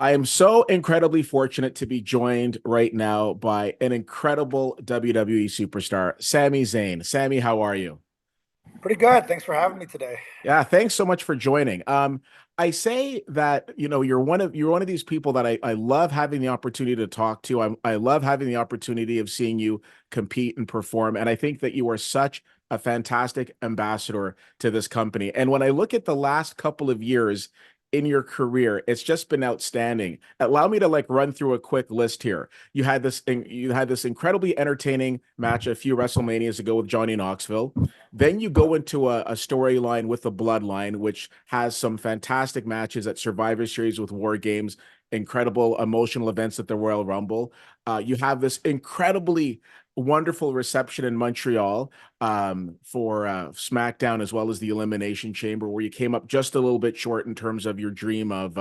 I am so incredibly fortunate to be joined right now by an incredible WWE superstar, Sami Zayn. Sami, how are you? Pretty good. Thanks for having me today. Yeah, thanks so much for joining. I say that you're one of these people that I love having the opportunity to talk to. I love having the opportunity of seeing you compete and perform, and I think that you are such a fantastic ambassador to this company. And when I look at the last couple of years in your career, it's just been outstanding. Allow me to run through a quick list here. You had this incredibly entertaining match a few WrestleManias ago with Johnny Knoxville. Then you go into a storyline with the Bloodline, which has some fantastic matches at Survivor Series with War Games, incredible emotional events at the Royal Rumble. You have this incredibly wonderful reception in Montreal for SmackDown, as well as the Elimination Chamber, where you came up just a little bit short in terms of your dream of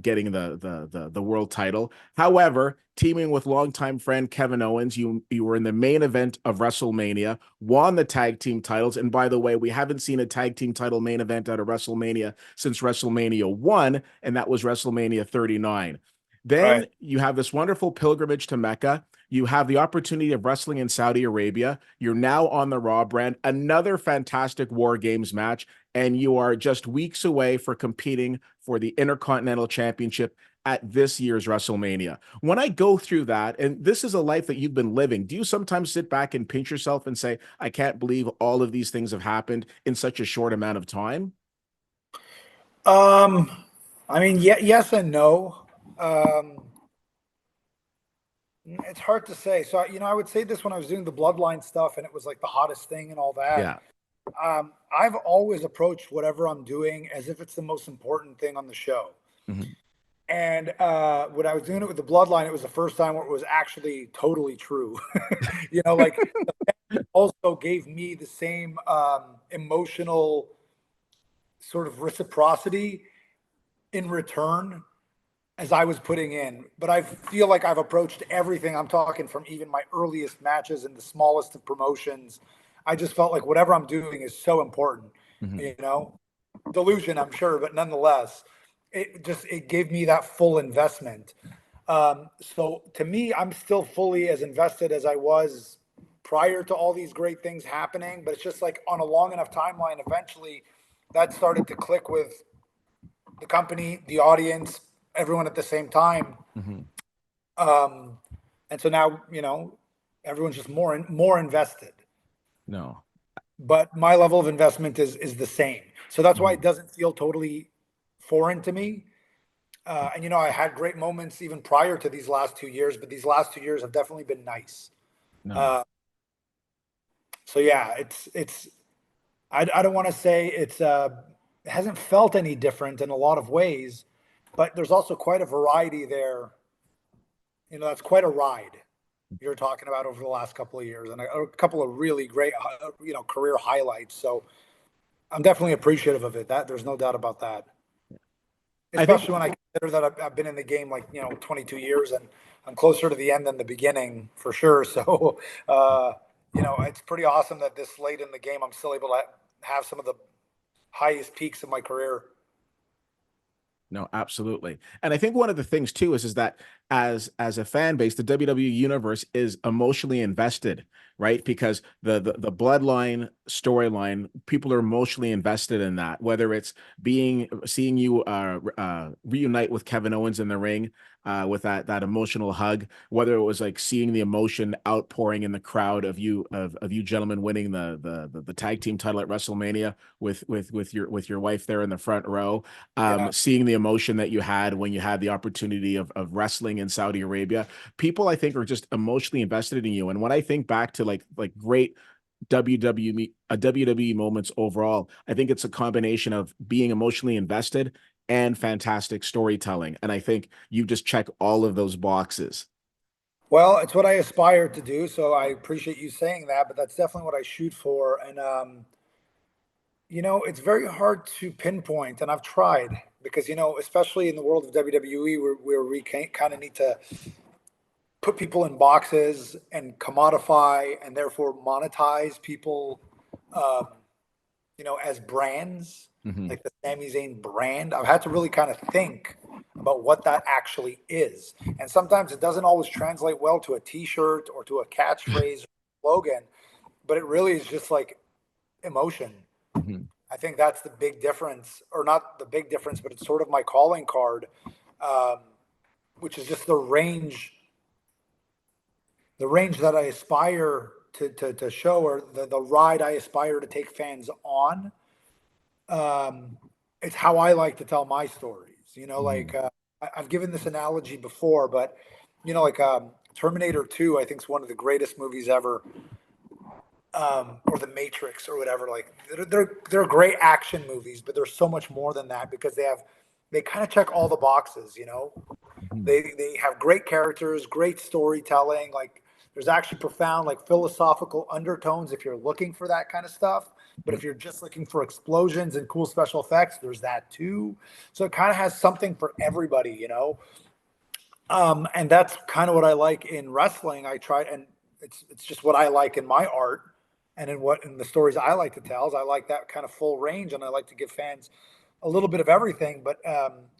getting the world title. However, teaming with longtime friend Kevin Owens, you were in the main event of WrestleMania, won the tag team titles, and by the way, we haven't seen a tag team title main event out of WrestleMania since WrestleMania 1, and that was WrestleMania 39. Then Right. you have this wonderful pilgrimage to Mecca. You have the opportunity of wrestling in Saudi Arabia. You're now on the Raw brand, another fantastic War Games match, and you are just weeks away for competing for the Intercontinental Championship at this year's WrestleMania. When I go through that, and this is a life that you've been living, do you sometimes sit back and pinch yourself and say, I can't believe all of these things have happened in such a short amount of time? Um, I mean, yes and no. Um, it's hard to say. So, I would say this when I was doing the bloodline stuff and it was like the hottest thing and all that. Yeah. I've always approached whatever I'm doing as if it's the most important thing on the show. Mhm. And when I was doing it with the bloodline, it was the first time where it was actually totally true. Like also gave me the same emotional sort of reciprocity in return as I was putting in. But I feel like I've approached everything. I'm talking from even my earliest matches and the smallest of promotions. I just felt like whatever I'm doing is so important, Mhm. you know. Delusion, I'm sure, but nonetheless, it gave me that full investment. So to me, I'm still fully as invested as I was prior to all these great things happening. But it's just like on a long enough timeline, eventually that started to click with the company, the audience, everyone at the same time. Mhm. Um, and so now, everyone's just more invested. No. But my level of investment is the same. So that's why it Mhm. doesn't feel totally foreign to me. And I had great moments even prior to these last 2 years, but these last 2 years have definitely been nice. No. Uh, so yeah, it's I don't want to say it hasn't felt any different in a lot of ways, but there's also quite a variety there. That's quite a ride you're talking about over the last couple of years, and a couple of really great, career highlights. So I'm definitely appreciative of it. That there's no doubt about that. I think Especially when I consider that I've been in the game 22 years, and I'm closer to the end than the beginning for sure. So, it's pretty awesome that this late in the game, I'm still able to have some of the highest peaks of my career. No, absolutely. And I think one of the things too is that as a fan base, the WWE universe is emotionally invested, right? Because the bloodline storyline, people are emotionally invested in that, whether it's being seeing you reunite with Kevin Owens in the ring with that emotional hug, whether it was like seeing the emotion outpouring in the crowd of you gentlemen winning the tag team title at WrestleMania with your wife there in the front row, Yeah. seeing the emotion that you had when you had the opportunity of wrestling in Saudi Arabia. People, I think, are just emotionally invested in you. And when I think back to like great WWE moments overall, I think it's a combination of being emotionally invested and fantastic storytelling. And I think you just check all of those boxes. Well, it's what I aspire to do. So I appreciate you saying that, but that's definitely what I shoot for. And, it's very hard to pinpoint, and I've tried because, especially in the world of WWE, where we kind of need to put people in boxes and commodify and therefore monetize people, um, as brands, Mhm. like the Sami Zayn brand. I've had to really kind of think about what that actually is. And sometimes it doesn't always translate well to a t-shirt or to a catchphrase or slogan, but it really is just like emotion. Mhm. I think that's the big difference, or not the big difference, but it's sort of my calling card, um, which is just the range that I aspire to show, or the ride I aspire to take fans on. Um, it's how I like to tell my stories. Mhm. I've given this analogy before, but like Terminator 2, I think is one of the greatest movies ever, or The Matrix or whatever. Like they're great action movies, but there's so much more than that because they kind of check all the boxes. Mhm. They have great characters, great storytelling. Like there's actually profound like philosophical undertones if you're looking for that kind of stuff. But Mhm. if you're just looking for explosions and cool special effects, there's that too. So it kind of has something for everybody. And that's kind of what I like in wrestling. I try, and it's just what I like in my art, and in the stories I like to tell. Is I like that kind of full range, and I like to give fans a little bit of everything. But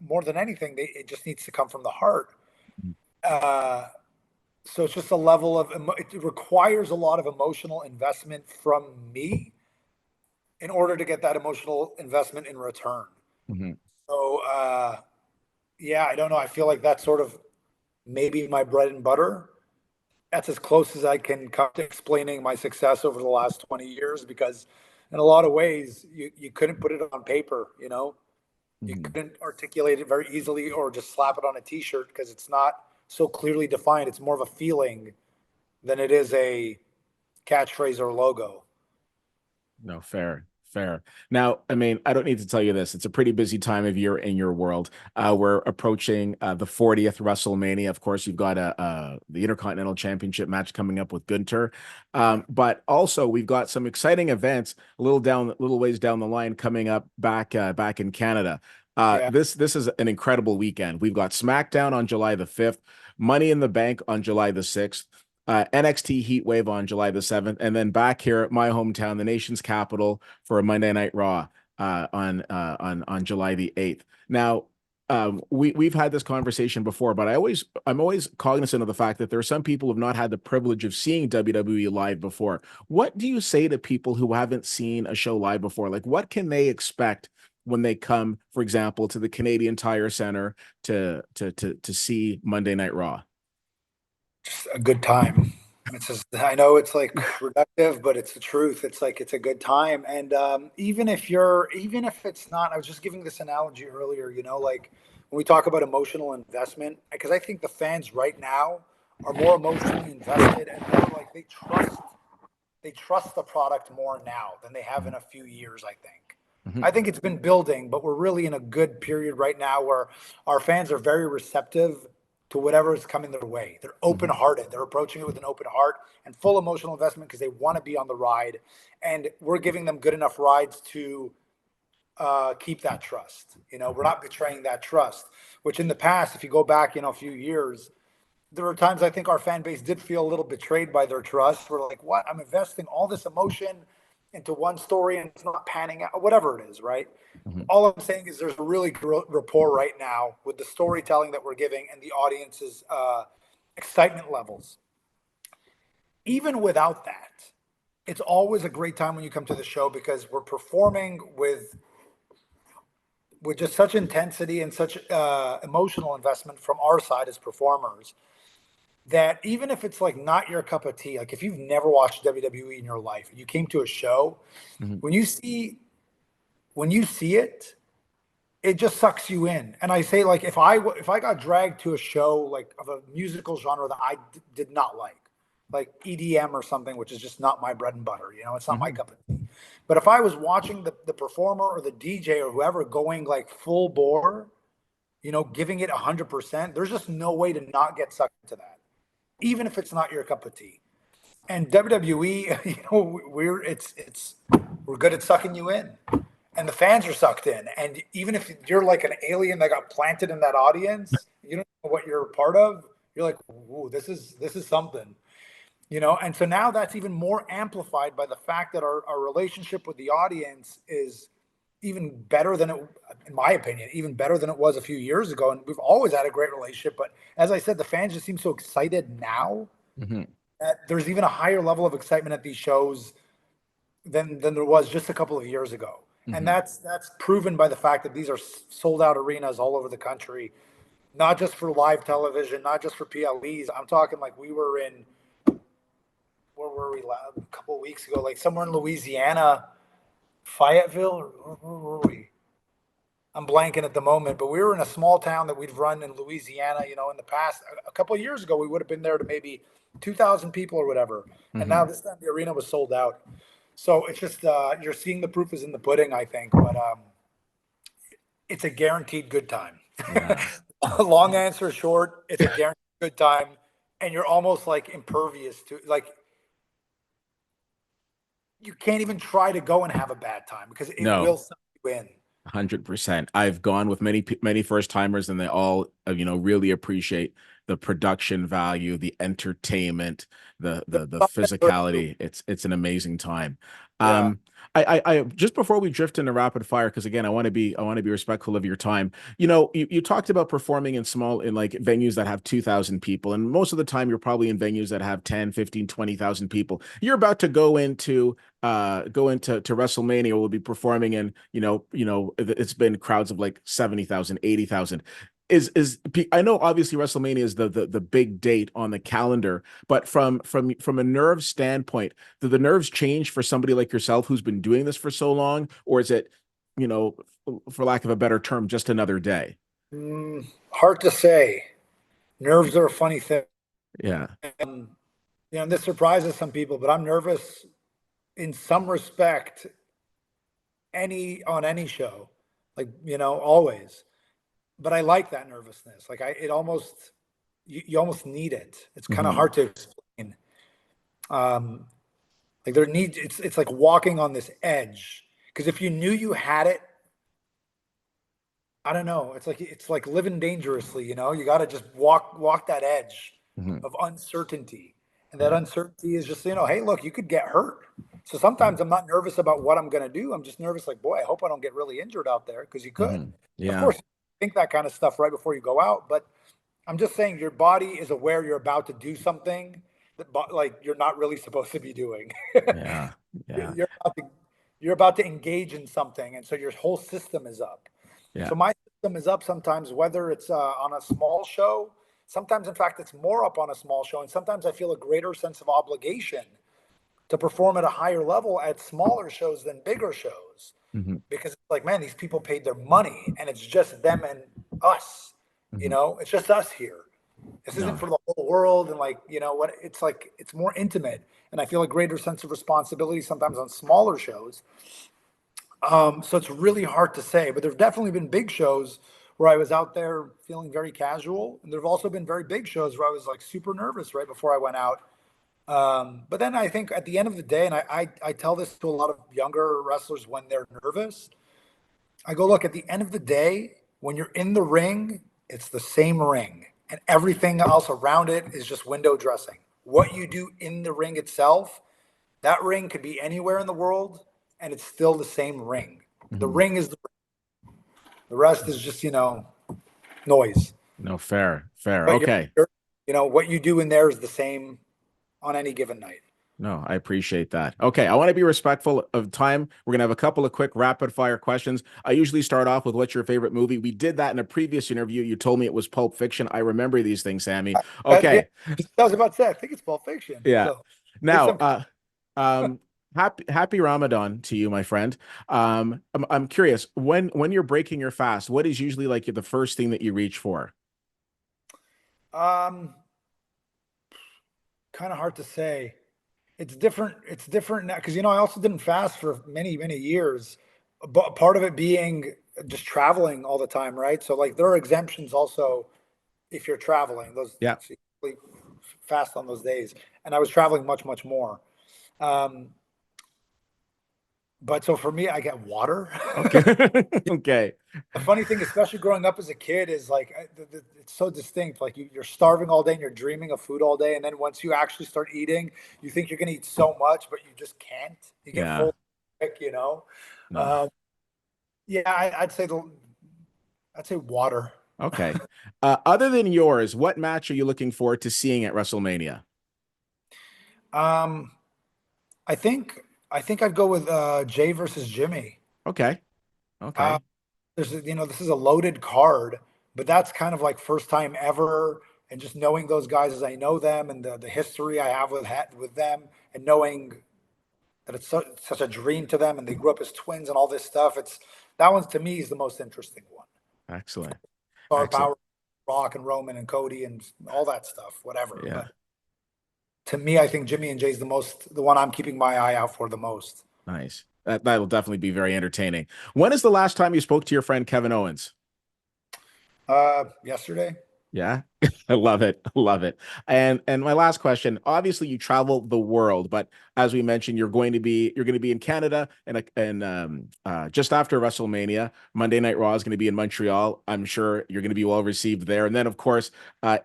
more than anything, it just needs to come from the heart. Uh, so it's just a level of it requires a lot of emotional investment from me in order to get that emotional investment in return. Mhm. So yeah, I don't know. I feel like that's sort of maybe my bread and butter. That's as close as I can come to explaining my success over the last 20 years because in a lot of ways you couldn't put it on paper. You Mhm. couldn't articulate it very easily or just slap it on a t-shirt because it's not so clearly defined. It's more of a feeling than it is a catchphrase or logo. No, fair, fair. Now, I mean, I don't need to tell you this. It's a pretty busy time of year in your world. We're approaching the 40th WrestleMania. Of course, you've got the Intercontinental Championship match coming up with Gunter, Yeah. but also we've got some exciting events a little ways down the line coming up back in Canada. Yeah. This is an incredible weekend. We've got SmackDown on July the 5th, Money in the Bank on July the 6th, NXT Heatwave on July the 7th, and then back here at my hometown, the nation's capital, for a Monday Night Raw on July the 8th. Now, we've had this conversation before, but I'm always cognizant of the fact that there are some people who have not had the privilege of seeing WWE live before. What do you say to people who haven't seen a show live before? Like, what can they expect when they come, for example, to the Canadian Tire Center to see Monday Night Raw? Just a good time. I know it's like reductive, but it's the truth. It's like it's a good time, and even if it's not, I was just giving this analogy earlier. Like when we talk about emotional investment, because I think the fans right now are more emotionally invested and more like they trust the product more now than they have in a few years. I Mhm. think it's been building, but we're really in a good period right now where our fans are very receptive to whatever is coming their way. They're open Mhm. hearted. They're approaching it with an open heart and full emotional investment because they want to be on the ride. And we're giving them good enough rides to keep that trust. We're not betraying that trust, which in the past, if you go back, a few years, there were times I think our fan base did feel a little betrayed by their trust. We're like, what? I'm investing all this emotion into one story and it's not panning out, whatever it is, right? Mhm. All I'm saying is there's a really good rapport right now with the storytelling that we're giving and the audience's excitement levels. Even without that, it's always a great time when you come to the show because we're performing with just such intensity and such emotional investment from our side as performers that even if it's like not your cup of tea, like if you've never watched WWE in your life and you came to a show, Mhm. when you see it, it just sucks you in. And I say like if I got dragged to a show like of a musical genre that did not like EDM or something, which is just not my bread and butter, it's not my Mhm. cup of tea. But if I was watching the performer or the DJ or whoever going like full bore, giving it 100%, there's just no way to not get sucked into that, even if it's not your cup of tea. And WWE, we're good at sucking you in, and the fans are sucked in. And even if you're like an alien that got planted in that audience, you don't know what you're a part of. You're like, ooh, this is something. And so now that's even more amplified by the fact that our relationship with the audience is even better than it, in my opinion, even better than it was a few years ago. And we've always had a great relationship. But as I said, the fans just seem so excited now Hmm. that there's even a higher level of excitement at these shows than there was just a couple of years ago. And Hmm. that's proven by the fact that these are sold out arenas all over the country, not just for live television, not just for PLEs. I'm talking like we were in, where were we a couple of weeks ago? Like somewhere in Louisiana, Fayetteville, or where were we? I'm blanking at the moment, but we were in a small town that we'd run in Louisiana. In the past, a couple of years ago, we would have been there to maybe 2,000 people or whatever. And now Hmm. this time the arena was sold out. So it's just you're seeing the proof is in the pudding, I think. But it's a guaranteed good time. Yeah. Long answer short, it's a guaranteed good time, and you're almost like impervious to like you can't even try to go and have a bad time because it No. will suck you in. 100%. I've gone with many first timers, and they all really appreciate the production value, the entertainment, the physicality. It's an amazing time. Yeah. Um, I just before we drift into rapid fire, because again, I want to be respectful of your time. You talked about performing in like venues that have 2,000 people, and most of the time you're probably in venues that have 10, 15, 20,000 people. You're about to go into WrestleMania. We'll be performing in, it's been crowds of like 70,000, 80,000. Is I know obviously WrestleMania is the big date on the calendar, but from a nerve standpoint, do the nerves change for somebody like yourself who's been doing this for so long, or is it, you know, for lack of a better term, just another day? Hard to say. Nerves are a funny thing. Yeah. Um, this surprises some people, but I'm nervous in some respect on any show, like always. But I like that nervousness. Like it almost you almost need it. It's kind of Hmm. hard to explain. Um, like it's like walking on this edge because if you knew you had it, I don't know. It's like living dangerously. You got to just walk that edge Hmm. of uncertainty, and that Yeah. uncertainty is just hey, look, you could get hurt. So sometimes I'm not nervous about what I'm going to do. I'm just nervous, like, boy, I hope I don't get really injured out there because you could. Hmm. Of Yeah. course, you think that kind of stuff right before you go out, but I'm just saying your body is aware you're about to do something that like you're not really supposed to be doing. Yeah. Yeah. you're about to, you're about to engage in something, and so your whole system is up. Yeah. So my system is up sometimes, whether it's on a small show. Sometimes, in fact, it's more up on a small show, and sometimes I feel a greater sense of obligation to perform at a higher level at smaller shows than bigger shows Hmm. because it's like, man, these people paid their money, and it's just them and us. Hmm. It's just us here. This isn't No. for the whole world, and like what it's like. It's more intimate, and I feel a greater sense of responsibility sometimes on smaller shows. So it's really hard to say, but there've definitely been big shows where I was out there feeling very casual, and there've also been very big shows where I was like super nervous right before I went out. But then I think at the end of the day, and I tell this to a lot of younger wrestlers when they're nervous, I go, look, at the end of the day, when you're in the ring, it's the same ring, and everything else around it is just window dressing. What you do in the ring itself, that ring could be anywhere in the world, and it's still the same ring. The Hmm. ring is the rest is just noise. No, fair, fair. But Okay. what you do in there is the same on any given night. No, I appreciate that. Okay, I want to be respectful of time. We're gonna have a couple of quick rapid fire questions. I usually start off with what's your favorite movie. We did that in a previous interview. You told me it was Pulp Fiction. I remember these things, Sammy. Yeah, Okay. I was about to say, I think it's Pulp Fiction. Yeah. So there's Now, some. um, happy Ramadan to you, my friend. I'm curious, when you're breaking your fast, what is usually like the first thing that you reach for? Um, Kind of hard to say. It's different. It's different now because I also didn't fast for many years, but part of it being just traveling all the time, right? So like there are exemptions also if you're traveling. Those Yeah. so you fast on those days, and I was traveling much more. Um, but so for me, I get water. Okay. Okay. The funny thing, especially growing up as a kid, is like it's so distinct. Like you're starving all day and you're dreaming of food all day, and then once you actually start eating, you think you're going to eat so much, but you just can't. You get Yeah. full, quick. No. Um, Yeah, I'd say water. Okay. Other than yours, what match are you looking forward to seeing at WrestleMania? Um, I think I think I'd go with Jay versus Jimmy. Okay. Uh, Okay. this is a loaded card, but that's kind of like first time ever, and just knowing those guys as I know them, and the history I have with them, and knowing that it's such a dream to them, and they grew up as twins and all this stuff. It's that one to me is the most interesting one. Excellent. Star Excellent. Power, Rock and Roman and Cody and all that stuff, whatever. Yeah. But to me, I think Jimmy and Jay's the one I'm keeping my eye out for the most. Nice. That will definitely be very entertaining. When is the last time you spoke to your friend Kevin Owens? Yesterday. Yeah. I love it. I love it. And my last question, obviously you travel the world, but as we mentioned, you're going to be in Canada and just after WrestleMania, Monday Night Raw is going to be in Montreal. I'm sure you're going to be well received there. And then of course,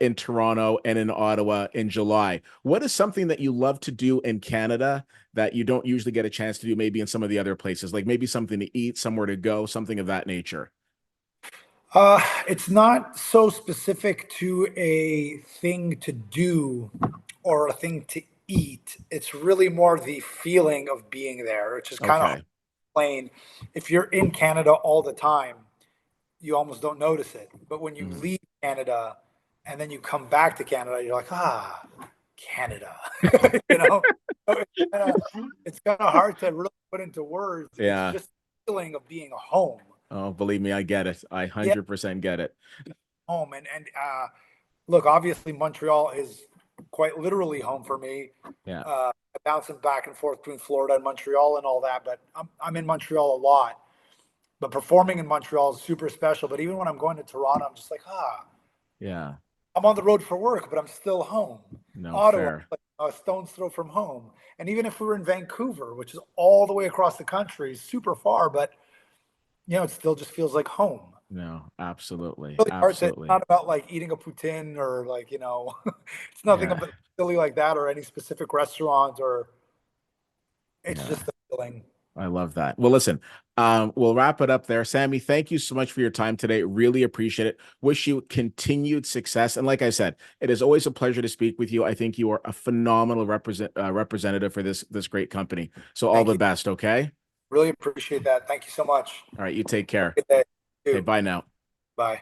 in Toronto and in Ottawa in July. What is something that you love to do in Canada that you don't usually get a chance to do maybe in some of the other places, like maybe something to eat, somewhere to go, something of that nature? It's not so specific to a thing to do or a thing to eat. It's really more the feeling of being there, which is kind of hard Okay. to explain. If you're in Canada all the time, you almost don't notice it. But when you Mhm. leave Canada and then you come back to Canada, you're like, Canada. you know, so it's kind of hard to really put into words. It's Yeah. just the feeling of being home. Oh, believe me, I get it. I Yeah, 100% get it. home. And look, obviously Montreal is quite literally home for me. Yeah. Bouncing back and forth between Florida and Montreal and all that, but I'm in Montreal a lot. But performing in Montreal is super special. But even when I'm going to Toronto, I'm just like, Yeah. I'm on the road for work, but I'm still home. No, Ottawa, fair. like a stone's throw from home. And even if we were in Vancouver, which is all the way across the country, super far, but it still just feels like home. No, absolutely. Really hard to. It's Absolutely. not about like eating a poutine or like it's nothing Yeah. about silly like that or any specific restaurant or it's Yeah. just the feeling. I love that. Well, listen, we'll wrap it up there. Sammy, thank you so much for your time today. Really appreciate it. Wish you continued success. And like I said, it is always a pleasure to speak with you. I think you are a phenomenal representative for this great company. So all Thank the you. best, okay? Really appreciate that. Thank you so much. All right, you take Have care. a good day. Okay, You too. bye now. Bye.